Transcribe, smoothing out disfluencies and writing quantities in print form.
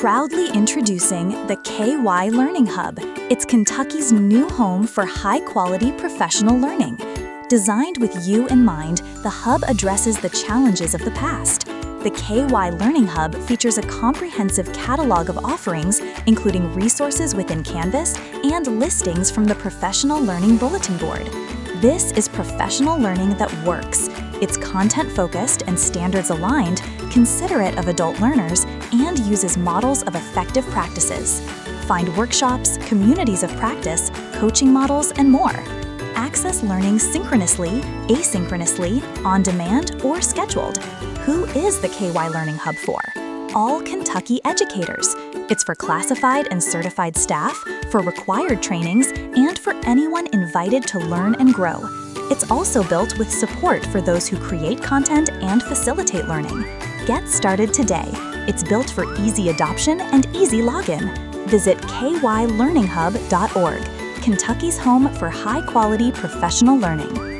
Proudly introducing the KY Learning Hub. It's Kentucky's new home for high-quality professional learning. Designed with you in mind, the hub addresses the challenges of the past. The KY Learning Hub features a comprehensive catalog of offerings, including resources within Canvas and listings from the Professional Learning Bulletin Board. This is professional learning that works. It's content-focused and standards-aligned, considerate of adult learners, and uses models of effective practices. Find workshops, communities of practice, coaching models, and more. Access learning synchronously, asynchronously, on demand, or scheduled. Who is the KY Learning Hub for? All Kentucky educators. It's for classified and certified staff, for required trainings, and for anyone invited to learn and grow. It's also built with support for those who create content and facilitate learning. Get started today. It's built for easy adoption and easy login. Visit kylearninghub.org, Kentucky's home for high-quality professional learning.